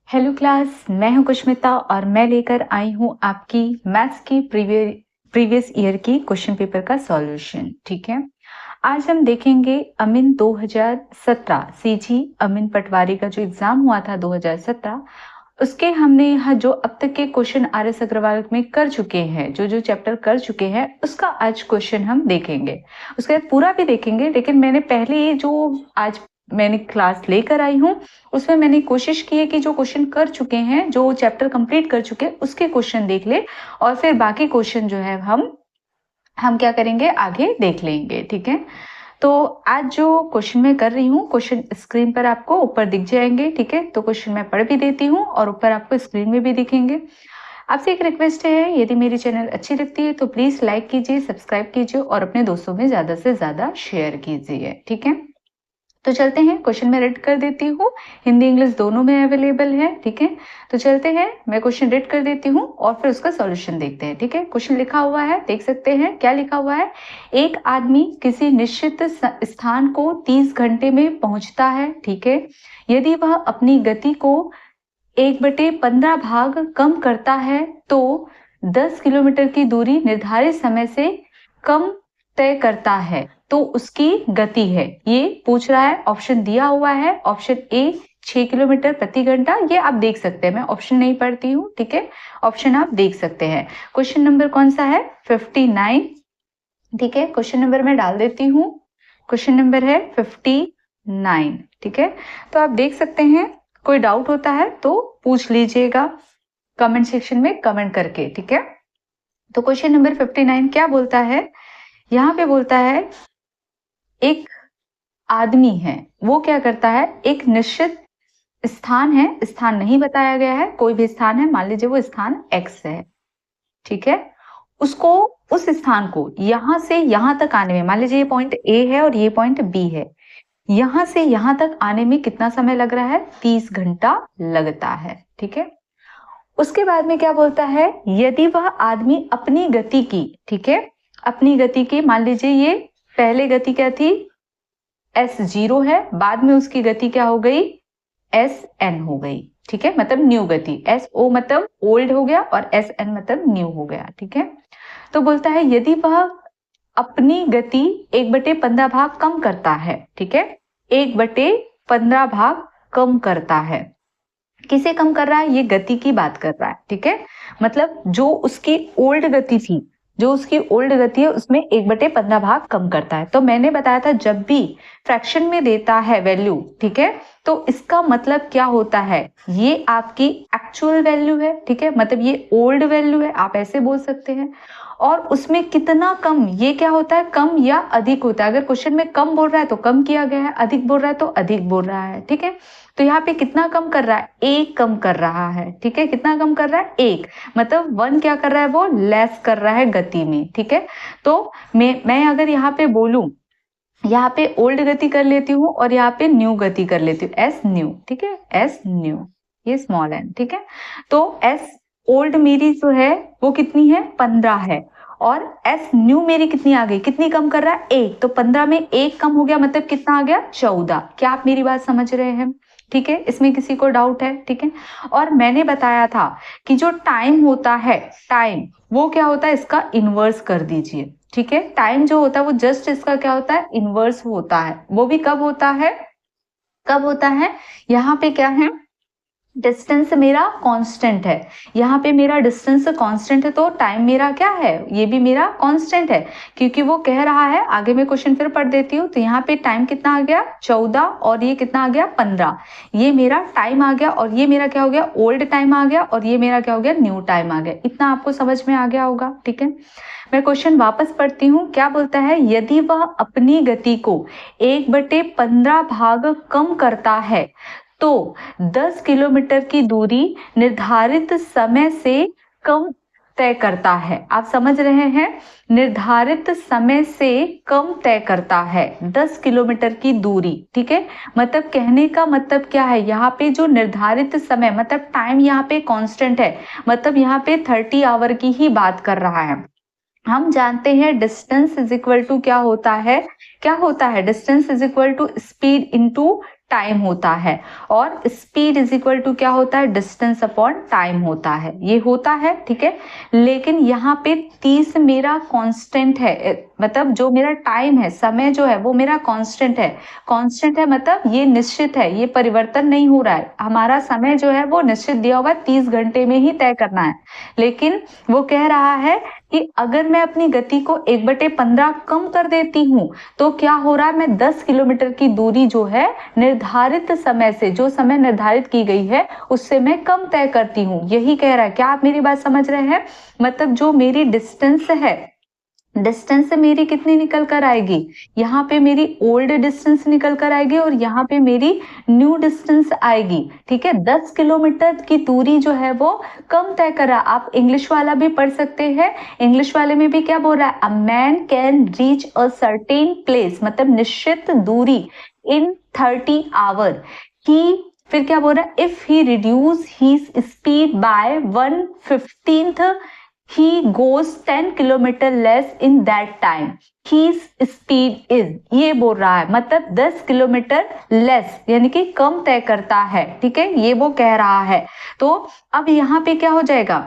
Hello class, मैं हूं कुष्मिता और मैं लेकर आई हूं आपकी मैथ्स की प्रीवियस ईयर की क्वेश्चन पेपर का सॉल्यूशन। ठीक है, आज हम देखेंगे अमीन 2017 सीजी अमीन पटवारी का जो एग्जाम हुआ था 2017, उसके हमने यहाँ जो अब तक के क्वेश्चन आर एस अग्रवाल में कर चुके हैं, जो जो चैप्टर कर चुके हैं, उसका आज क्वेश्चन हम देखेंगे। उसके बाद पूरा भी देखेंगे, लेकिन मैंने पहले जो आज मैंने क्लास लेकर आई हूँ उसमें मैंने कोशिश की है कि जो क्वेश्चन कर चुके हैं, जो चैप्टर कंप्लीट कर चुके हैं, उसके क्वेश्चन देख ले और फिर बाकी क्वेश्चन जो है हम क्या करेंगे, आगे देख लेंगे। ठीक है, तो आज जो क्वेश्चन मैं कर रही हूँ, क्वेश्चन स्क्रीन पर आपको ऊपर दिख जाएंगे। ठीक है, तो क्वेश्चन मैं पढ़ भी देती हूँ और ऊपर आपको स्क्रीन में भी दिखेंगे। आपसे एक रिक्वेस्ट है, यदि मेरी चैनल अच्छी लगती है तो प्लीज लाइक कीजिए, सब्सक्राइब कीजिए और अपने दोस्तों में ज्यादा से ज्यादा शेयर कीजिए। ठीक है, तो चलते हैं, क्वेश्चन मैं रीड कर देती हूँ, हिंदी इंग्लिश दोनों में अवेलेबल है। ठीक है, तो चलते हैं, मैं क्वेश्चन रीड कर देती हूँ और फिर उसका सॉल्यूशन देखते हैं। ठीक है, क्वेश्चन लिखा हुआ है, देख सकते हैं क्या लिखा हुआ है। एक आदमी किसी निश्चित स्थान को 30 घंटे में पहुंचता है। ठीक है, यदि वह अपनी गति को 1/15 भाग कम करता है तो 10 किलोमीटर की दूरी निर्धारित समय से कम तय करता है, तो उसकी गति है। ये पूछ रहा है, ऑप्शन दिया हुआ है। ऑप्शन ए 6 किलोमीटर प्रति घंटा, ये आप देख सकते हैं, मैं ऑप्शन नहीं पढ़ती हूँ। ठीक है, ऑप्शन आप देख सकते हैं। क्वेश्चन नंबर कौन सा है? 59। ठीक है, क्वेश्चन नंबर मैं डाल देती हूँ, क्वेश्चन नंबर है 59। ठीक है, तो आप देख सकते हैं, कोई डाउट होता है तो पूछ लीजिएगा कमेंट सेक्शन में कमेंट करके। ठीक है, तो क्वेश्चन नंबर 59 क्या बोलता है? यहाँ पे बोलता है एक आदमी है, वो क्या करता है, एक निश्चित स्थान है, स्थान नहीं बताया गया है, कोई भी स्थान है, मान लीजिए वो स्थान X है। ठीक है, उसको, उस स्थान को यहां से यहां तक आने में, मान लीजिए ये पॉइंट A है और ये पॉइंट B है, यहां से यहां तक आने में कितना समय लग रहा है? 30 घंटा लगता है। ठीक है, उसके बाद में क्या बोलता है, यदि वह आदमी अपनी गति की, ठीक है, अपनी गति की, मान लीजिए ये पहले गति क्या थी, S0 है, बाद में उसकी गति क्या हो गई, SN हो गई। ठीक है, मतलब न्यू गति, SO मतलब ओल्ड हो गया और SN मतलब न्यू हो गया। ठीक है, तो बोलता है यदि वह अपनी गति 1/15 भाग कम करता है। ठीक है, 1/15 भाग कम करता है, किसे कम कर रहा है? ये गति की बात कर रहा है। ठीक है, मतलब जो उसकी ओल्ड गति थी, जो उसकी ओल्ड गति है उसमें 1/15 भाग कम करता है। तो मैंने बताया था जब भी फ्रैक्शन में देता है वैल्यू, ठीक है, तो इसका मतलब क्या होता है, ये आपकी एक्चुअल वैल्यू है। ठीक है, मतलब ये ओल्ड वैल्यू है, आप ऐसे बोल सकते हैं। और उसमें कितना कम, ये क्या होता है, कम या अधिक होता है। अगर क्वेश्चन में कम बोल रहा है तो कम किया गया है, अधिक बोल रहा है तो अधिक बोल रहा है। ठीक है, तो यहाँ पे कितना कम कर रहा है? एक कम कर रहा है। ठीक है, कितना कम कर रहा है? एक, मतलब वन क्या कर रहा है, वो लेस कर रहा है गति में। ठीक है, तो मैं अगर यहाँ पे बोलूं, यहाँ पे ओल्ड गति कर लेती हूँ और यहाँ पे न्यू गति कर लेती हूँ, एस न्यू। ठीक है, एस न्यू, ये स्मॉल एन। ठीक है, तो एस ओल्ड मेरी जो है वो कितनी है, 15 है, और एस न्यू मेरी कितनी आ गई, कितनी कम कर रहा है, एक, तो 15 में एक कम हो गया, मतलब कितना आ गया, 14। क्या आप मेरी बात समझ रहे हैं? ठीक है, इसमें किसी को डाउट है? ठीक है, और मैंने बताया था कि जो टाइम होता है, टाइम वो क्या होता है, इसका इनवर्स कर दीजिए। ठीक है, टाइम जो होता है वो जस्ट इसका क्या होता है, इनवर्स होता है। वो भी कब होता है, कब होता है, यहाँ पे क्या है, डिस्टेंस मेरा कांस्टेंट है, यहाँ पे मेरा डिस्टेंस कांस्टेंट है, तो टाइम मेरा क्या है, ये भी मेरा कांस्टेंट है, क्योंकि वो कह रहा है, आगे मैं क्वेश्चन फिर पढ़ देती हूँ, तो यहाँ पे टाइम कितना आ गया, 14, और ये कितना आ गया, 15। ये मेरा टाइम आ गया और ये मेरा क्या हो गया, ओल्ड टाइम आ गया, और ये मेरा क्या हो गया, न्यू टाइम आ गया। इतना आपको समझ में आ गया होगा। ठीक है, मैं क्वेश्चन वापस पढ़ती हूँ, क्या बोलता है, यदि वह अपनी गति को 1/15 भाग कम करता है तो 10 किलोमीटर की दूरी निर्धारित समय से कम तय करता है। आप समझ रहे हैं, निर्धारित समय से कम तय करता है 10 किलोमीटर की दूरी। ठीक है, मतलब कहने का मतलब क्या है, यहाँ पे जो निर्धारित समय, मतलब टाइम यहाँ पे कांस्टेंट है, मतलब यहाँ पे 30 आवर की ही बात कर रहा है। हम जानते हैं डिस्टेंस इज इक्वल टू क्या होता है, क्या होता है, distance is equal to speed into time होता है, और स्पीड इज इक्वल टू क्या होता है, डिस्टेंस अपॉन टाइम होता है, ये होता है, ठीक है। लेकिन यहाँ पे 30 मेरा कांस्टेंट है, मतलब जो मेरा टाइम है, समय जो है वो मेरा कांस्टेंट है। कांस्टेंट है मतलब ये निश्चित है, ये परिवर्तन नहीं हो रहा है, हमारा समय जो है वो निश्चित दिया हुआ 30 घंटे में ही तय करना है। लेकिन वो कह रहा है कि अगर मैं अपनी गति को 1/15 कम कर देती हूँ तो क्या हो रहा है, मैं 10 किलोमीटर की दूरी जो है निर्धारित समय से, जो समय निर्धारित की गई है उससे मैं कम तय करती हूँ, यही कह रहा है। क्या आप मेरी बात समझ रहे हैं? मतलब जो मेरी डिस्टेंस है, डिस्टेंस मेरी कितनी निकल कर आएगी, यहाँ पे मेरी ओल्ड डिस्टेंस निकल कर आएगी और यहाँ पे मेरी न्यू डिस्टेंस आएगी, ठीक है। 10 किलोमीटर की दूरी जो है वो कम तय करा। आप इंग्लिश वाला भी पढ़ सकते हैं, इंग्लिश वाले में भी क्या बोल रहा है, a man can reach a certain place, मतलब निश्चित दूरी, इन 30 आवर। ही फिर क्या बोल रहा है, if he reduce his speed by 1/15 he goes 10 kilometre less in that time, his speed is, ये बोल रहा है, मतलब 10 किलोमीटर लेस यानी कि कम तय करता है, ठीक है, ये वो कह रहा है। तो अब यहाँ पे क्या हो जाएगा,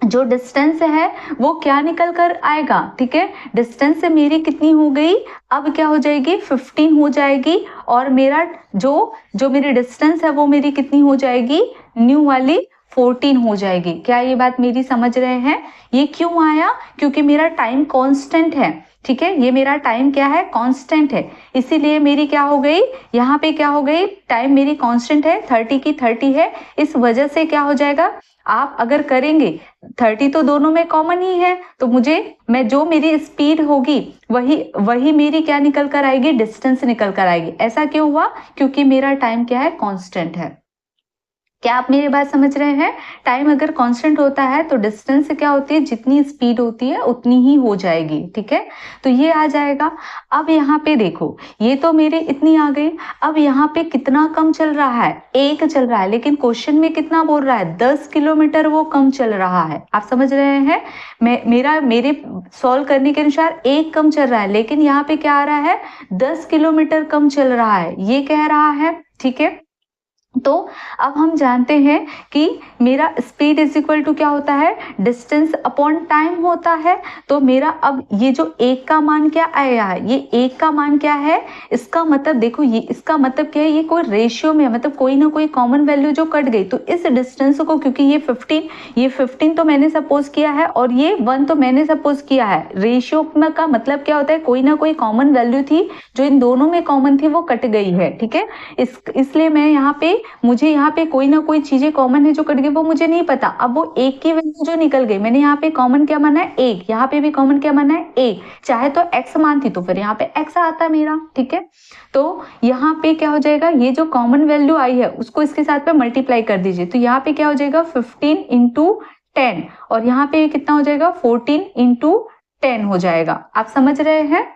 जो डिस्टेंस है वो क्या निकल कर आएगा, ठीक है, डिस्टेंस से मेरी कितनी हो गई, अब क्या हो जाएगी, 15 हो जाएगी, और मेरा जो मेरी डिस्टेंस है वो मेरी कितनी हो जाएगी, न्यू वाली 14 हो जाएगी। क्या ये बात मेरी समझ रहे हैं? ये क्यों आया, क्योंकि मेरा टाइम कांस्टेंट है, ठीक है, ये मेरा टाइम क्या है, कांस्टेंट है, इसीलिए मेरी क्या हो गई, यहाँ पे क्या हो गई, टाइम मेरी कांस्टेंट है, 30 की 30 है, इस वजह से क्या हो जाएगा, आप अगर करेंगे 30 तो दोनों में कॉमन ही है, तो मैं जो मेरी स्पीड होगी वही मेरी क्या निकल कर आएगी, डिस्टेंस निकल कर आएगी। ऐसा क्यों हुआ, क्योंकि मेरा टाइम क्या है, कांस्टेंट है। क्या आप मेरी बात समझ रहे हैं? टाइम अगर कांस्टेंट होता है तो डिस्टेंस क्या होती है, जितनी स्पीड होती है उतनी ही हो जाएगी, ठीक है, तो ये आ जाएगा। अब यहाँ पे देखो, ये तो मेरे इतनी आ गई, अब यहाँ पे कितना कम चल रहा है, 1 चल रहा है, लेकिन क्वेश्चन में कितना बोल रहा है, 10 किलोमीटर वो कम चल रहा है। आप समझ रहे हैं, मेरे सॉल्व करने के अनुसार 1 कम चल रहा है, लेकिन यहाँ पे क्या आ रहा है, 10 किलोमीटर कम चल रहा है, ये कह रहा है, ठीक है। तो अब हम जानते हैं कि मेरा स्पीड इज इक्वल टू क्या होता है, डिस्टेंस अपॉन टाइम होता है। तो मेरा अब ये जो 1 का मान क्या आया है, ये 1 का मान क्या है, इसका मतलब देखो, ये इसका मतलब क्या है, ये कोई रेशियो में है, मतलब कोई ना कोई कॉमन वैल्यू जो कट गई, तो इस डिस्टेंस को, क्योंकि ये 15 तो मैंने सपोज किया है और ये 1 तो मैंने सपोज किया है, रेशियो का मतलब क्या होता है, कोई ना कोई कॉमन वैल्यू थी जो इन दोनों में कॉमन थी, वो कट गई है, ठीक है। इसलिए मैं यहाँ पे, मुझे यहाँ पे कोई ना कोई चीजें कॉमन है जो कट गई, वो मुझे नहीं पता। अब वो 1 की वैल्यू जो निकल गई, मैंने यहाँ पे कॉमन क्या माना है, 1, यहाँ पे भी कॉमन क्या माना है, 1, चाहे तो x मानती तो फिर यहाँ पे x आता मेरा, ठीक है। तो यहाँ पे क्या हो जाएगा, ये जो कॉमन वैल्यू आई है उसको इसके साथ में मल्टीप्लाई कर दीजिए, तो यहाँ पे क्या हो जाएगा, 15 × 10, और यहाँ पे कितना हो जाएगा, 14 × 10 हो जाएगा। आप समझ रहे हैं,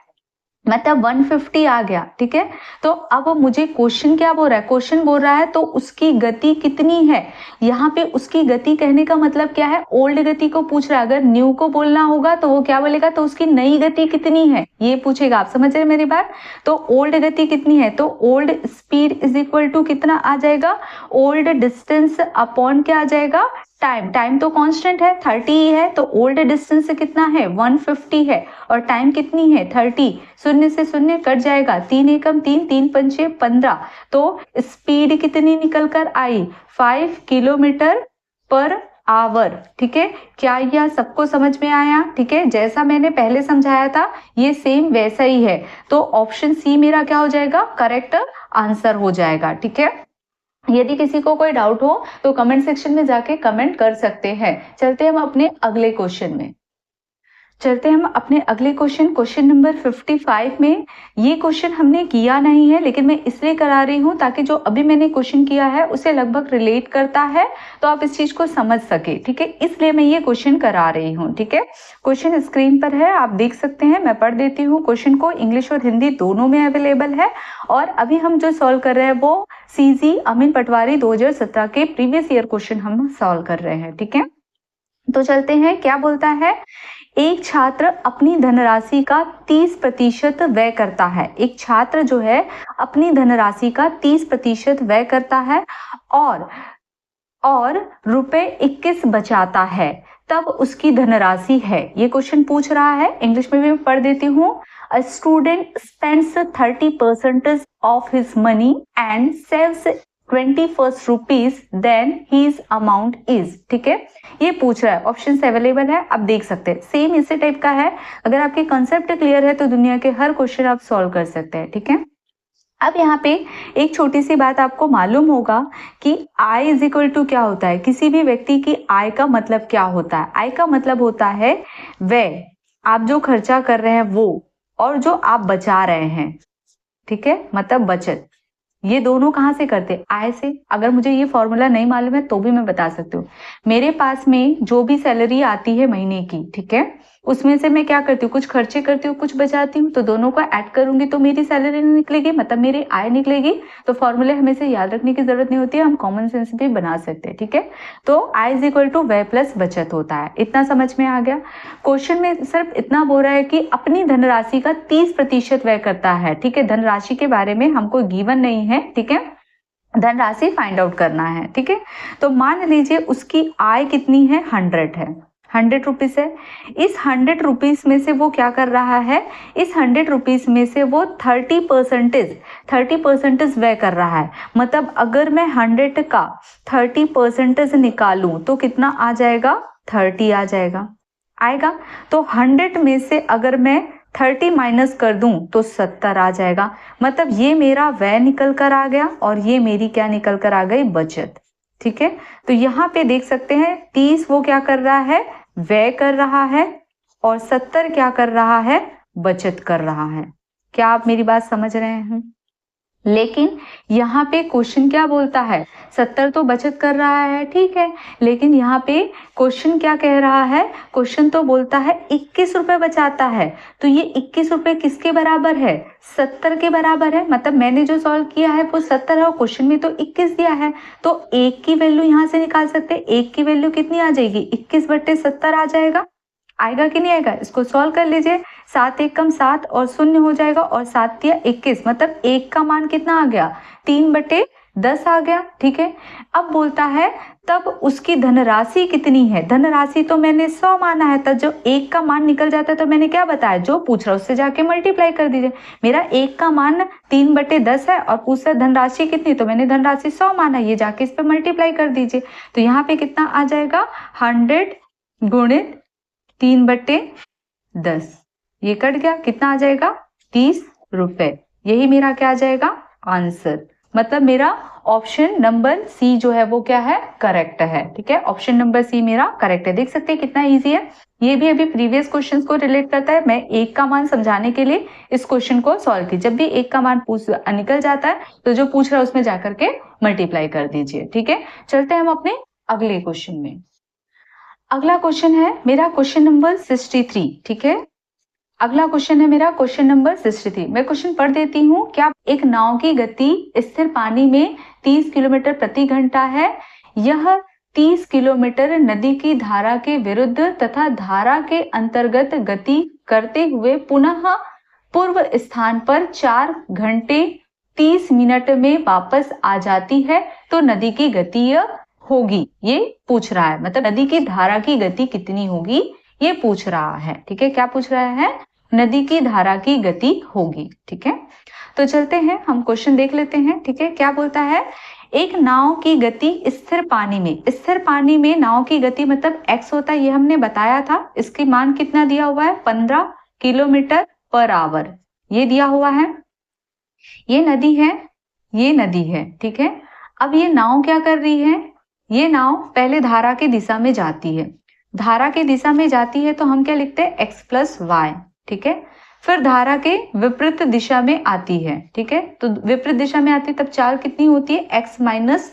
मतलब 150 आ गया, ठीक है। तो अब मुझे क्वेश्चन क्या बोल रहा है, क्वेश्चन बोल रहा है तो उसकी गति कितनी है, यहाँ पे उसकी गति कहने का मतलब क्या है, ओल्ड गति को पूछ रहा है। अगर न्यू को बोलना होगा तो वो क्या बोलेगा, तो उसकी नई गति कितनी है ये पूछेगा। आप समझ रहे मेरी बात, तो ओल्ड गति कितनी है, तो old speed is equal to कितना आ जाएगा, ओल्ड डिस्टेंस अपॉन क्या आ जाएगा, टाइम तो कांस्टेंट है, 30 ही है, तो ओल्ड डिस्टेंस कितना है, 150 है, और टाइम कितनी है, 30, शून्य से शून्य कट जाएगा, 3 एकम 3, 3 पंचे 15, तो स्पीड कितनी निकल कर आई, 5 किलोमीटर पर आवर, ठीक है। क्या यह सबको समझ में आया, ठीक है, जैसा मैंने पहले समझाया था ये सेम वैसा ही है। तो ऑप्शन सी मेरा क्या हो जाएगा, करेक्ट आंसर हो जाएगा, ठीक है। यदि किसी को कोई डाउट हो तो कमेंट सेक्शन में जाके कमेंट कर सकते हैं। चलते हम अपने अगले क्वेश्चन में, क्वेश्चन नंबर 55 में। ये क्वेश्चन हमने किया नहीं है, लेकिन मैं इसलिए करा रही हूँ ताकि जो अभी मैंने क्वेश्चन किया है उसे लगभग रिलेट करता है, तो आप इस चीज को समझ सके, ठीक है, इसलिए मैं ये क्वेश्चन करा रही हूँ, ठीक है। क्वेश्चन स्क्रीन पर है, आप देख सकते हैं, मैं पढ़ देती हूँ क्वेश्चन को, इंग्लिश और हिंदी दोनों में अवेलेबल है। और अभी हम जो सॉल्व कर रहे हैं वो सीजी अमीन पटवारी 2017 के प्रीवियस ईयर क्वेश्चन हम सॉल्व कर रहे हैं, ठीक है। तो चलते हैं, क्या बोलता है, एक छात्र अपनी धनराशि का 30% व्यय करता है। एक छात्र जो है अपनी धनराशि का 30% व्यय करता है और रुपए 21 बचाता है, तब उसकी धनराशि है। ये क्वेश्चन पूछ रहा है, इंग्लिश में भी मैं पढ़ देती हूँ। A student spends 30% of his money and saves 21 rupees, then his amount is। ठीक है, ये पूछ रहा है, ऑप्शन अवेलेबल है, आप देख सकते हैं। सेम इसी टाइप का है। अगर आपके कंसेप्ट क्लियर है तो दुनिया के हर क्वेश्चन आप सॉल्व कर सकते हैं। ठीक है, अब यहाँ पे एक छोटी सी बात आपको मालूम होगा कि आय इज इक्वल टू क्या होता है। किसी भी व्यक्ति की आय का मतलब क्या होता है? आय का मतलब होता है व्यय, आप जो खर्चा कर रहे हैं वो, और जो आप बचा रहे हैं। ठीक है, मतलब बचत। ये दोनों कहाँ से करते? आय से। अगर मुझे ये फॉर्मूला नहीं मालूम है तो भी मैं बता सकती हूँ। मेरे पास में जो भी सैलरी आती है महीने की, ठीक है, उसमें से मैं क्या करती हूँ, कुछ खर्चे करती हूँ, कुछ बचाती हूँ, तो दोनों को ऐड करूंगी तो मेरी सैलरी निकलेगी, मतलब मेरी आय निकलेगी। तो फॉर्मूले हमें याद रखने की जरूरत नहीं होती है, हम कॉमन सेंस भी बना सकते हैं। ठीक है, तो आय इज इक्वल टू व्यय प्लस बचत होता है। इतना समझ में आ गया। क्वेश्चन में सिर्फ इतना बोल रहा है कि अपनी धनराशि का 30% व्यय करता है। ठीक है, धनराशि के बारे में हमको गिवन नहीं है। ठीक है, धनराशि फाइंड आउट करना है। ठीक है, तो मान लीजिए उसकी आय कितनी है, 100 है, 100 रुपीज है। इस 100 रुपीज में से वो क्या कर रहा है, इस 100 रुपीज में से वो 30% व्यय कर रहा है। मतलब अगर मैं 100 का 30% निकालूं तो कितना आ जाएगा, 30 आ जाएगा, आएगा। तो 100 में से अगर मैं 30 माइनस कर दूं तो 70 आ जाएगा। मतलब ये मेरा व्यय निकल कर आ गया और ये मेरी क्या निकल कर आ गई, बचत। ठीक है, तो यहाँ पे देख सकते हैं 30 वो क्या कर रहा है, व्यय कर रहा है, और 70 क्या कर रहा है, बचत कर रहा है। क्या आप मेरी बात समझ रहे हैं? लेकिन यहाँ पे क्वेश्चन क्या बोलता है, 70 तो बचत कर रहा है, ठीक है, लेकिन यहाँ पे क्वेश्चन क्या कह रहा है, क्वेश्चन तो बोलता है 21 रुपए बचाता है। तो ये 21 रुपए किसके बराबर है, 70 के बराबर है। मतलब मैंने जो सॉल्व किया है वो 70 है और क्वेश्चन में तो 21 दिया है, तो 1 की वैल्यू यहाँ से निकाल सकते हैं। 1 की वैल्यू कितनी आ जाएगी, 21/70 आ जाएगा। आएगा कि नहीं आएगा, इसको सॉल्व कर लीजिए। 7 एक कम 7 और 0 हो जाएगा, और 7 दिया 21, मतलब 1 का मान कितना आ गया, 3/10 आ गया। ठीक है, अब बोलता है तब उसकी धनराशि कितनी है। धनराशि तो मैंने 100 माना है, तब जो 1 का मान निकल जाता है तो मैंने क्या बताया, जो पूछ रहा है उससे जाके मल्टीप्लाई कर दीजिए। मेरा 1 का मान 3/10 है और पूछ रहा धनराशि कितनी, तो मैंने धनराशि 100 माना, ये जाके इस पर मल्टीप्लाई कर दीजिए। तो यहाँ पे कितना आ जाएगा, 100 गुणित 3/10, ये कट गया, कितना आ जाएगा, 30 रुपए। यही मेरा क्या आ जाएगा, आंसर। मतलब मेरा ऑप्शन नंबर सी जो है वो क्या है, करेक्ट है। ठीक है, ऑप्शन नंबर सी मेरा करेक्ट है। देख सकते हैं कितना इजी है। ये भी अभी प्रीवियस क्वेश्चन को रिलेट करता है। मैं 1 का मान समझाने के लिए इस क्वेश्चन को सॉल्व की। जब भी 1 का मान निकल जाता है तो जो पूछ रहा है उसमें जाकर के मल्टीप्लाई कर दीजिए। ठीक है, चलते हैं हम अपने अगले क्वेश्चन में। अगला क्वेश्चन है मेरा क्वेश्चन नंबर 63। ठीक है, अगला क्वेश्चन है मेरा क्वेश्चन नंबर 63। मैं क्वेश्चन पढ़ देती हूँ। क्या एक नाव की गति स्थिर पानी में 30 किलोमीटर प्रति घंटा है। यह 30 किलोमीटर नदी की धारा के विरुद्ध तथा धारा के अंतर्गत गति करते हुए पुनः पूर्व स्थान पर 4 घंटे 30 मिनट में वापस आ जाती है, तो नदी की गति होगी। ये पूछ रहा है, मतलब नदी की धारा की गति कितनी होगी, ये पूछ रहा है। ठीक है, क्या पूछ रहा है, नदी की धारा की गति होगी। ठीक है, तो चलते हैं हम क्वेश्चन देख लेते हैं। ठीक है, क्या बोलता है, एक नाव की गति स्थिर पानी में, स्थिर पानी में नाव की गति मतलब x होता है, ये हमने बताया था। इसकी मान कितना दिया हुआ है, 15 किलोमीटर पर आवर, ये दिया हुआ है। ये नदी है, ये नदी है। ठीक है, अब ये नाव क्या कर रही है, ये नाव पहले धारा की दिशा में जाती है। धारा की दिशा में जाती है तो हम क्या लिखते हैं, x + y। ठीक है, फिर धारा के विपरीत दिशा में आती है। ठीक है, तो विपरीत दिशा में आती है तब चाल कितनी होती है, x -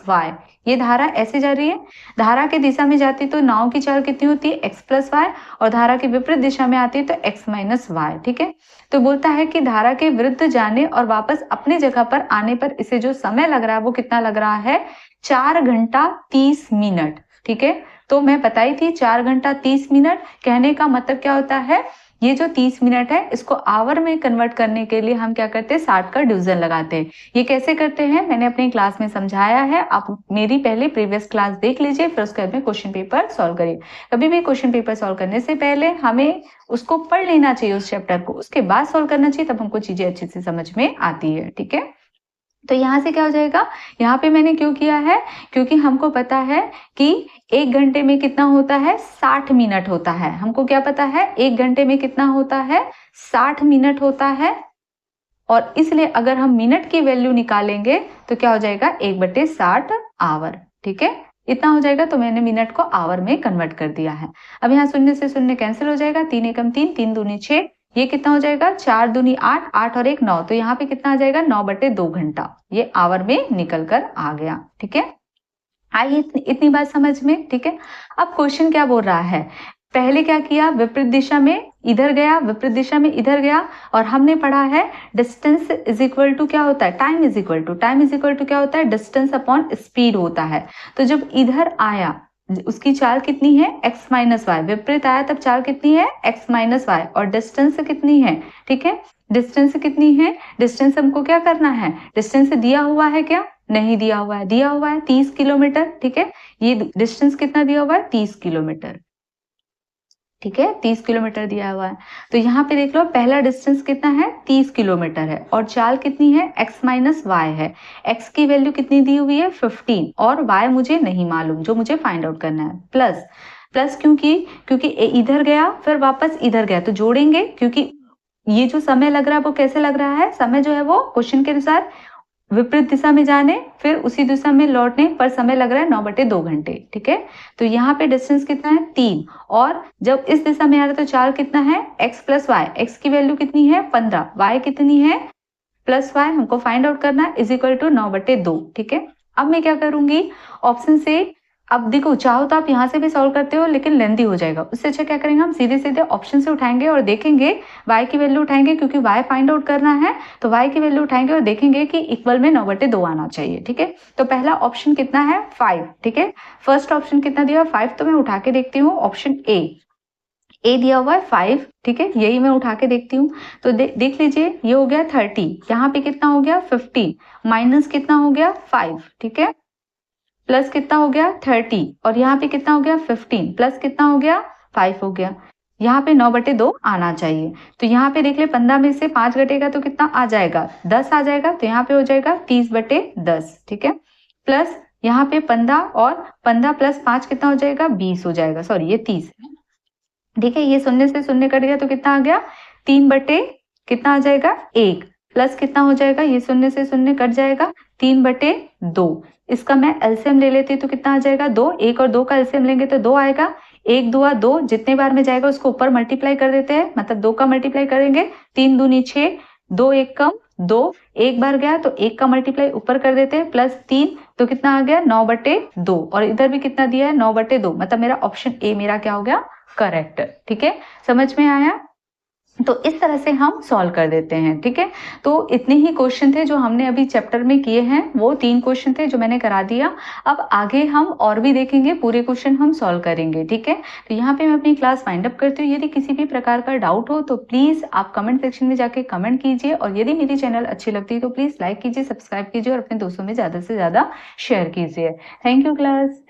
y। ये धारा ऐसे जा रही है, धारा की दिशा में जाती है तो नाव की चाल कितनी होती है, x + y, और धारा की विपरीत दिशा में आती है तो x - y। ठीक है, तो बोलता है कि धारा के विरुद्ध जाने और वापस अपने जगह पर आने पर इसे जो समय लग रहा है वो कितना लग रहा है, 4 घंटा 30 मिनट। ठीक है, तो मैं बताई थी 4 घंटा 30 मिनट, कहने का मतलब क्या होता है, ये जो 30 मिनट है इसको आवर में कन्वर्ट करने के लिए हम क्या करते हैं, 60 का डिवीजन लगाते हैं। ये कैसे करते हैं मैंने अपनी क्लास में समझाया है, आप मेरी पहले प्रीवियस क्लास देख लीजिए, फिर उसके बाद में क्वेश्चन पेपर सॉल्व करिए। कभी भी क्वेश्चन पेपर सॉल्व करने से पहले हमें उसको पढ़ लेना चाहिए उस चैप्टर को, उसके बाद सॉल्व करना चाहिए, तब हमको चीजें अच्छे से समझ में आती है। ठीक है, तो यहाँ से क्या हो जाएगा, यहाँ पे मैंने क्यों किया है, क्योंकि हमको पता है कि 1 घंटे में कितना होता है, 60 मिनट होता है। हमको क्या पता है, 1 घंटे में कितना होता है, 60 मिनट होता है। और इसलिए अगर हम मिनट की वैल्यू निकालेंगे तो क्या हो जाएगा, 1/60 आवर। ठीक है, इतना हो जाएगा, तो मैंने मिनट को आवर में कन्वर्ट कर दिया है। अब यहाँ शून्य से शून्य कैंसिल हो जाएगा, 3 एकम 3, 3 दूनी 6, ये कितना हो जाएगा, 4 दूनी 8, 8 और 1 9, तो यहाँ पे कितना आ जाएगा, 9/2 घंटा, ये आवर में निकल कर आ गया। ठीक है, आई इतनी बात समझ में। ठीक है, अब क्वेश्चन क्या बोल रहा है, पहले क्या किया, विपरीत दिशा में इधर गया, विपरीत दिशा में इधर गया, और हमने पढ़ा है डिस्टेंस इज इक्वल टू क्या होता है, टाइम इज इक्वल टू क्या होता है, डिस्टेंस अपॉन स्पीड होता है। तो जब इधर आया, उसकी चाल कितनी है, x माइनस वाई, विपरीत आया तब चाल कितनी है, x माइनस वाई, और डिस्टेंस कितनी है। ठीक है, डिस्टेंस कितनी है, डिस्टेंस हमको क्या करना है, डिस्टेंस दिया हुआ है क्या, नहीं दिया हुआ है, दिया हुआ है 30 किलोमीटर। ठीक है, ये डिस्टेंस कितना दिया हुआ है, 30 किलोमीटर। ठीक है, 30 किलोमीटर दिया हुआ है। तो यहाँ पे देख लो, पहला डिस्टेंस कितना है, 30 किलोमीटर है, और चाल कितनी है, x माइनस वाई है। x की वैल्यू कितनी दी हुई है, 15, और y मुझे नहीं मालूम, जो मुझे फाइंड आउट करना है। प्लस क्योंकि इधर गया फिर वापस इधर गया, तो जोड़ेंगे, क्योंकि ये जो समय लग रहा है वो कैसे लग रहा है, समय जो है वो क्वेश्चन के अनुसार विपरीत दिशा में जाने फिर उसी दिशा में लौटने पर समय लग रहा है 9/2 घंटे। ठीक है, तो यहाँ पे डिस्टेंस कितना है, 3, और जब इस दिशा में आ रहा है तो चाल कितना है, x प्लस वाई, x की वैल्यू कितनी है, 15, y कितनी है, प्लस वाई, हमको फाइंड आउट करना है, इज इक्वल टू 9/2। ठीक है, अब मैं क्या करूंगी, ऑप्शन से, अब देखो चाहो तो आप यहाँ से भी सॉल्व करते हो, लेकिन लेंदी हो जाएगा, उससे अच्छा क्या करेंगे, हम सीधे सीधे ऑप्शन से उठाएंगे और देखेंगे, y की वैल्यू उठाएंगे, क्योंकि y फाइंड आउट करना है, तो y की वैल्यू उठाएंगे और देखेंगे कि इक्वल में 9/2 आना चाहिए। ठीक है, तो पहला ऑप्शन कितना है, 5। ठीक है, फर्स्ट ऑप्शन कितना दिया, 5, तो मैं उठा के देखती हूँ, ऑप्शन ए दिया हुआ है 5। ठीक है, यही मैं उठा के देखती हूँ, तो देख लीजिए, ये हो गया 30, यहाँ पे कितना हो गया 15, माइनस कितना हो गया 5। ठीक है, प्लस कितना हो गया 30, और यहाँ पे कितना हो गया 15, प्लस कितना हो गया 5 हो गया, यहाँ पे 9/2 आना चाहिए। तो यहाँ पे देख ले, 15 में से 5 घटेगा तो कितना आ जाएगा, 10 आ जाएगा, तो यहाँ पे हो जाएगा 30/10। ठीक है, प्लस यहाँ पे 15, और 15 प्लस 5 कितना हो जाएगा, 20 हो जाएगा, सॉरी ये 30। ठीक है, ये शून्य से शून्य कट गया तो कितना आ गया, 3 कितना आ जाएगा 1, प्लस कितना हो जाएगा, ये शून्य से शून्य कट जाएगा, 3/2। इसका मैं एलसीएम ले लेती हूँ तो कितना आ जाएगा, 2, 1 और 2 का एलसीएम लेंगे तो 2 आएगा, 1 2 2, जितने बार में जाएगा उसको ऊपर मल्टीप्लाई कर देते हैं, मतलब 2 का मल्टीप्लाई करेंगे, 3 दूनी 6, 2 1 कम 2, एक बार गया तो 1 का मल्टीप्लाई ऊपर कर देते हैं, प्लस 3, तो कितना आ गया 9/2, और इधर भी कितना दिया है 9/2, मतलब मेरा ऑप्शन ए मेरा क्या हो गया, करेक्ट। ठीक है, समझ में आया, तो इस तरह से हम सॉल्व कर देते हैं। ठीक है, तो इतने ही क्वेश्चन थे जो हमने अभी चैप्टर में किए हैं, वो 3 क्वेश्चन थे जो मैंने करा दिया। अब आगे हम और भी देखेंगे, पूरे क्वेश्चन हम सॉल्व करेंगे। ठीक है, तो यहाँ पे मैं अपनी क्लास वाइंड अप करती हूँ। यदि किसी भी प्रकार का डाउट हो तो प्लीज आप कमेंट सेक्शन में जाके कमेंट कीजिए, और यदि मेरी चैनल अच्छी लगती है तो प्लीज लाइक कीजिए, सब्सक्राइब कीजिए, और अपने दोस्तों में ज्यादा से ज्यादा शेयर कीजिए। Thank you class.